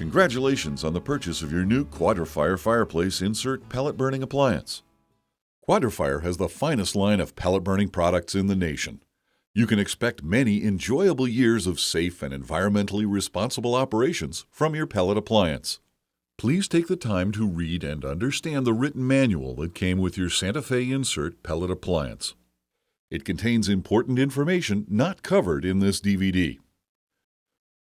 Congratulations on the purchase of your new Quadrifire fireplace insert pellet burning appliance. Quadrifire has the finest line of pellet burning products in the nation. You can expect many enjoyable years of safe and environmentally responsible operations from your pellet appliance. Please take the time to read and understand the written manual that came with your Santa Fe insert pellet appliance. It contains important information not covered in this DVD.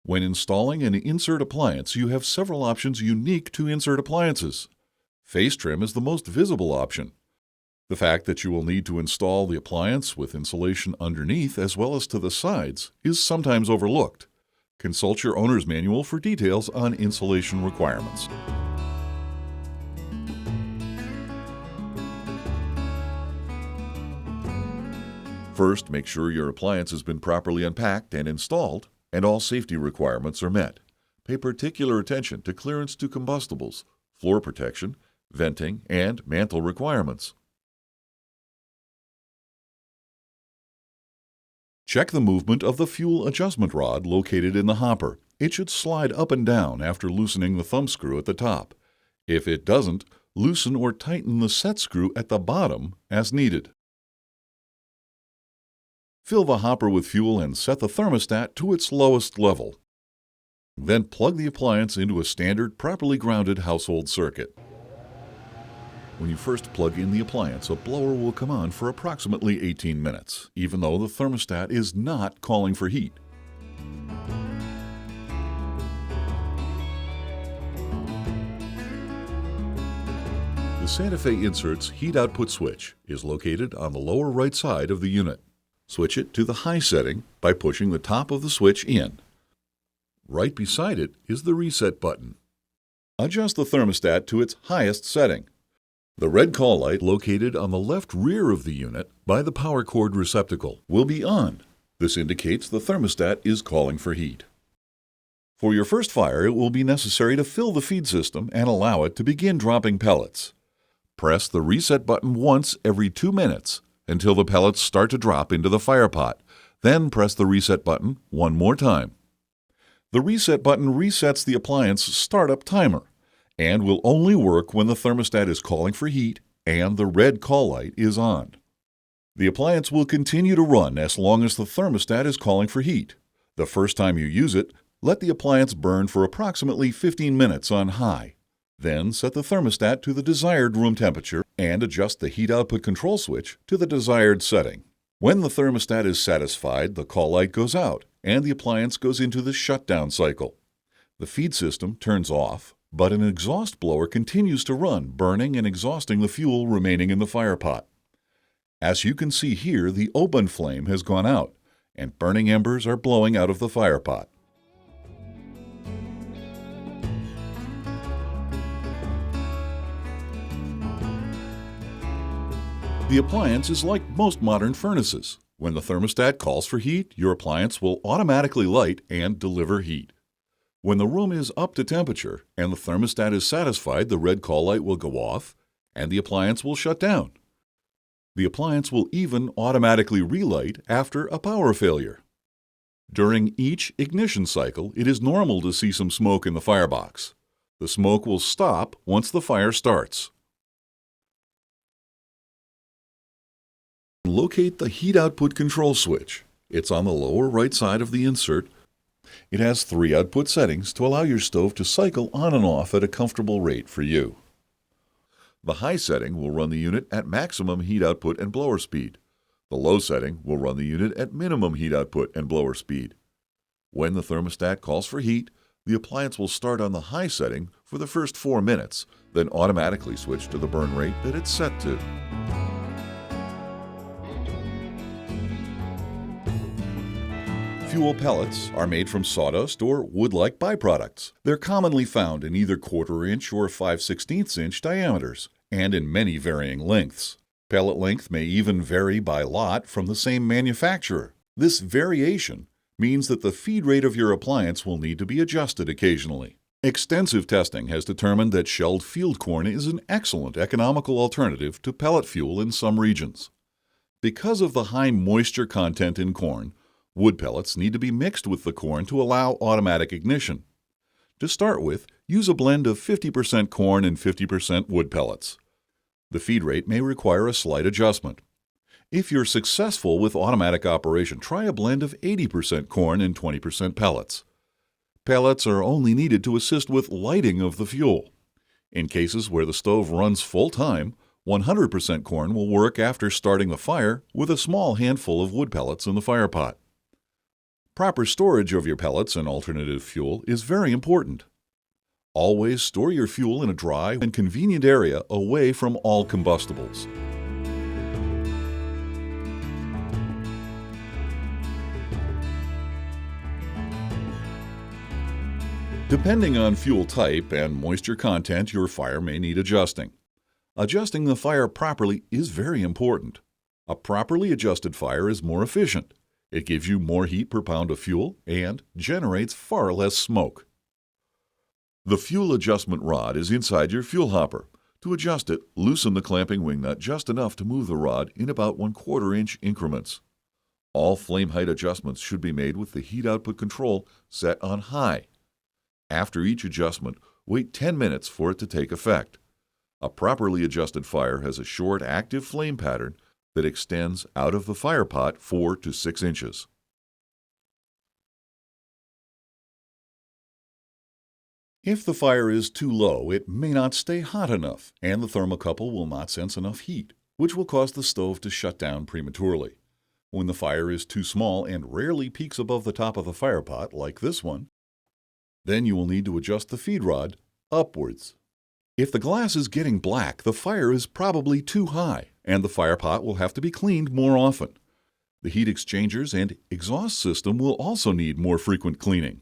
When installing an insert appliance, you have several options unique to insert appliances. Face trim is the most visible option. The fact that you will need to install the appliance with insulation underneath as well as to the sides is sometimes overlooked. Consult your owner's manual for details on insulation requirements. First, make sure your appliance has been properly unpacked and installed, and all safety requirements are met. Pay particular attention to clearance to combustibles, floor protection, venting, and mantle requirements. Check the movement of the fuel adjustment rod located in the hopper. It should slide up and down after loosening the thumb screw at the top. If it doesn't, loosen or tighten the set screw at the bottom as needed. Fill the hopper with fuel and set the thermostat to its lowest level. Then plug the appliance into a standard, properly grounded household circuit. When you first plug in the appliance, a blower will come on for approximately 18 minutes, even though the thermostat is not calling for heat. The Santa Fe Insert's heat output switch is located on the lower right side of the unit. Switch it to the high setting by pushing the top of the switch in. Right beside it is the reset button. Adjust the thermostat to its highest setting. The red call light located on the left rear of the unit by the power cord receptacle will be on. This indicates the thermostat is calling for heat. For your first fire, it will be necessary to fill the feed system and allow it to begin dropping pellets. Press the reset button once every 2 minutes until the pellets start to drop into the fire pot. Then press the reset button one more time. The reset button resets the appliance startup timer and will only work when the thermostat is calling for heat and the red call light is on. The appliance will continue to run as long as the thermostat is calling for heat. The first time you use it, let the appliance burn for approximately 15 minutes on high. Then set the thermostat to the desired room temperature and adjust the heat output control switch to the desired setting. When the thermostat is satisfied, the call light goes out and the appliance goes into the shutdown cycle. The feed system turns off, but an exhaust blower continues to run, burning and exhausting the fuel remaining in the fire pot. As you can see here, the open flame has gone out and burning embers are blowing out of the fire pot. The appliance is like most modern furnaces. When the thermostat calls for heat, your appliance will automatically light and deliver heat. When the room is up to temperature and the thermostat is satisfied, the red call light will go off and the appliance will shut down. The appliance will even automatically relight after a power failure. During each ignition cycle, it is normal to see some smoke in the firebox. The smoke will stop once the fire starts. Locate the heat output control switch. It's on the lower right side of the insert. It has 3 output settings to allow your stove to cycle on and off at a comfortable rate for you. The high setting will run the unit at maximum heat output and blower speed. The low setting will run the unit at minimum heat output and blower speed. When the thermostat calls for heat, the appliance will start on the high setting for the first 4 minutes, then automatically switch to the burn rate that it's set to. Fuel pellets are made from sawdust or wood-like byproducts. They're commonly found in either 1/4 inch or 5/16 inch diameters, and in many varying lengths. Pellet length may even vary by lot from the same manufacturer. This variation means that the feed rate of your appliance will need to be adjusted occasionally. Extensive testing has determined that shelled field corn is an excellent economical alternative to pellet fuel in some regions. Because of the high moisture content in corn, wood pellets need to be mixed with the corn to allow automatic ignition. To start with, use a blend of 50% corn and 50% wood pellets. The feed rate may require a slight adjustment. If you're successful with automatic operation, try a blend of 80% corn and 20% pellets. Pellets are only needed to assist with lighting of the fuel. In cases where the stove runs full time, 100% corn will work after starting the fire with a small handful of wood pellets in the fire pot. Proper storage of your pellets and alternative fuel is very important. Always store your fuel in a dry and convenient area away from all combustibles. Depending on fuel type and moisture content, your fire may need adjusting. Adjusting the fire properly is very important. A properly adjusted fire is more efficient. It gives you more heat per pound of fuel and generates far less smoke. The fuel adjustment rod is inside your fuel hopper. To adjust it, loosen the clamping wing nut just enough to move the rod in about 1/4 inch increments. All flame height adjustments should be made with the heat output control set on high. After each adjustment, wait 10 minutes for it to take effect. A properly adjusted fire has a short, active flame pattern that extends out of the fire pot 4 to 6 inches. If the fire is too low, it may not stay hot enough, and the thermocouple will not sense enough heat, which will cause the stove to shut down prematurely. When the fire is too small and rarely peaks above the top of the fire pot, like this one, then you will need to adjust the feed rod upwards. If the glass is getting black, the fire is probably too high, and the fire pot will have to be cleaned more often. The heat exchangers and exhaust system will also need more frequent cleaning.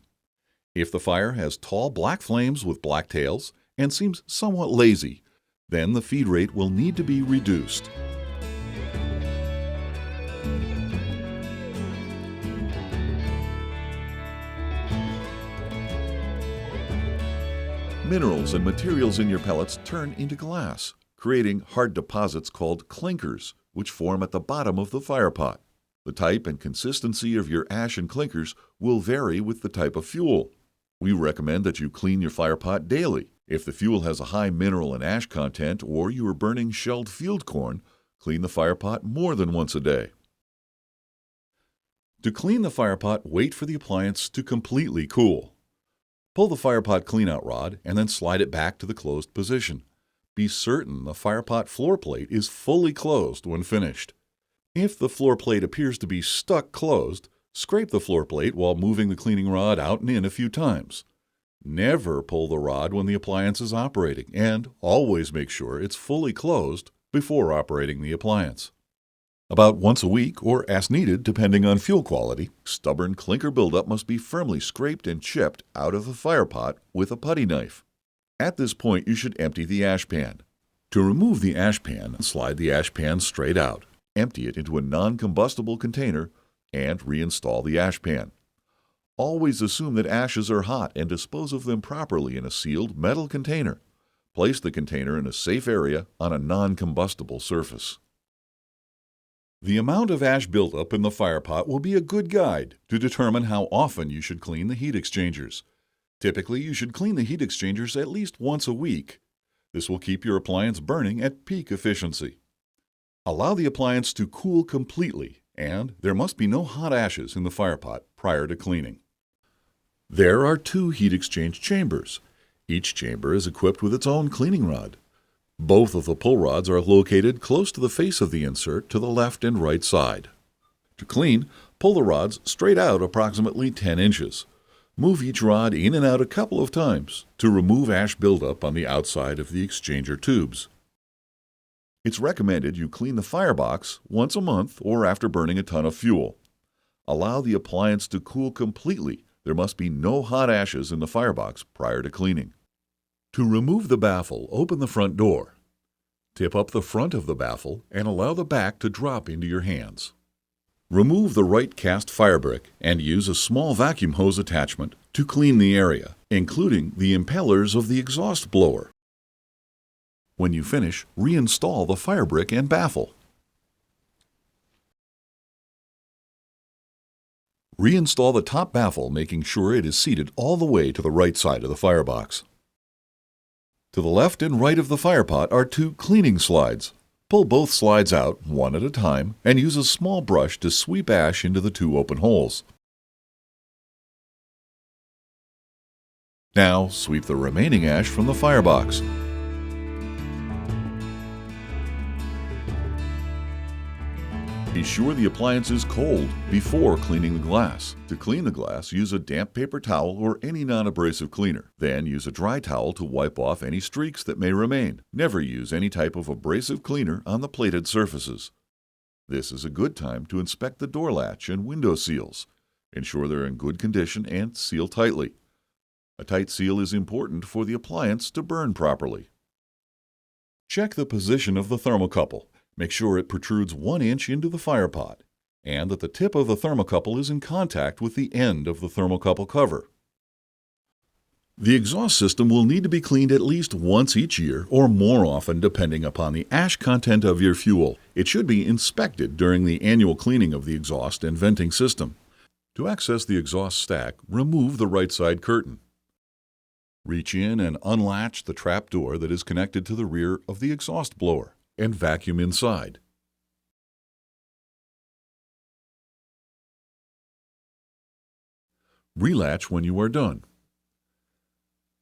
If the fire has tall black flames with black tails and seems somewhat lazy, then the feed rate will need to be reduced. Minerals and materials in your pellets turn into glass, creating hard deposits called clinkers, which form at the bottom of the fire pot. The type and consistency of your ash and clinkers will vary with the type of fuel. We recommend that you clean your fire pot daily. If the fuel has a high mineral and ash content or you are burning shelled field corn, clean the fire pot more than once a day. To clean the fire pot, wait for the appliance to completely cool. Pull the fire pot cleanout rod and then slide it back to the closed position. Be certain the fire pot floor plate is fully closed when finished. If the floor plate appears to be stuck closed, scrape the floor plate while moving the cleaning rod out and in a few times. Never pull the rod when the appliance is operating, and always make sure it's fully closed before operating the appliance. About once a week, or as needed depending on fuel quality, stubborn clinker buildup must be firmly scraped and chipped out of the fire pot with a putty knife. At this point, you should empty the ash pan. To remove the ash pan, slide the ash pan straight out, empty it into a non-combustible container, and reinstall the ash pan. Always assume that ashes are hot and dispose of them properly in a sealed metal container. Place the container in a safe area on a non-combustible surface. The amount of ash buildup in the fire pot will be a good guide to determine how often you should clean the heat exchangers. Typically, you should clean the heat exchangers at least once a week. This will keep your appliance burning at peak efficiency. Allow the appliance to cool completely, and there must be no hot ashes in the fire pot prior to cleaning. There are 2 heat exchange chambers. Each chamber is equipped with its own cleaning rod. Both of the pull rods are located close to the face of the insert to the left and right side. To clean, pull the rods straight out approximately 10 inches. Move each rod in and out a couple of times to remove ash buildup on the outside of the exchanger tubes. It's recommended you clean the firebox once a month or after burning a ton of fuel. Allow the appliance to cool completely. There must be no hot ashes in the firebox prior to cleaning. To remove the baffle, open the front door. Tip up the front of the baffle and allow the back to drop into your hands. Remove the right cast fire brick and use a small vacuum hose attachment to clean the area, including the impellers of the exhaust blower. When you finish, reinstall the fire brick and baffle. Reinstall the top baffle, making sure it is seated all the way to the right side of the firebox. To the left and right of the firepot are two cleaning slides. Pull both slides out one at a time and use a small brush to sweep ash into the two open holes. Now sweep the remaining ash from the firebox. Be sure the appliance is cold before cleaning the glass. To clean the glass, use a damp paper towel or any non-abrasive cleaner. Then use a dry towel to wipe off any streaks that may remain. Never use any type of abrasive cleaner on the plated surfaces. This is a good time to inspect the door latch and window seals. Ensure they're in good condition and seal tightly. A tight seal is important for the appliance to burn properly. Check the position of the thermocouple. Make sure it protrudes 1 inch into the firepot and that the tip of the thermocouple is in contact with the end of the thermocouple cover. The exhaust system will need to be cleaned at least once each year or more often depending upon the ash content of your fuel. It should be inspected during the annual cleaning of the exhaust and venting system. To access the exhaust stack, remove the right side curtain. Reach in and unlatch the trap door that is connected to the rear of the exhaust blower and vacuum inside. Relatch when you are done.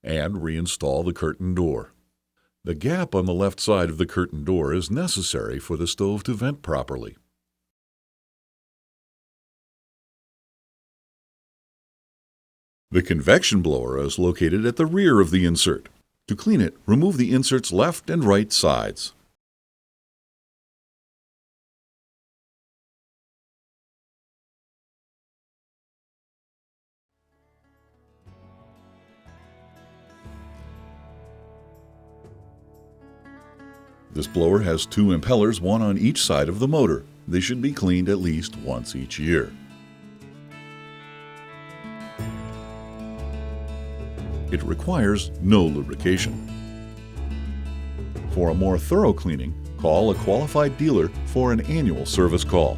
And reinstall the curtain door. The gap on the left side of the curtain door is necessary for the stove to vent properly. The convection blower is located at the rear of the insert. To clean it, remove the insert's left and right sides. This blower has two impellers, one on each side of the motor. They should be cleaned at least once each year. It requires no lubrication. For a more thorough cleaning, call a qualified dealer for an annual service call.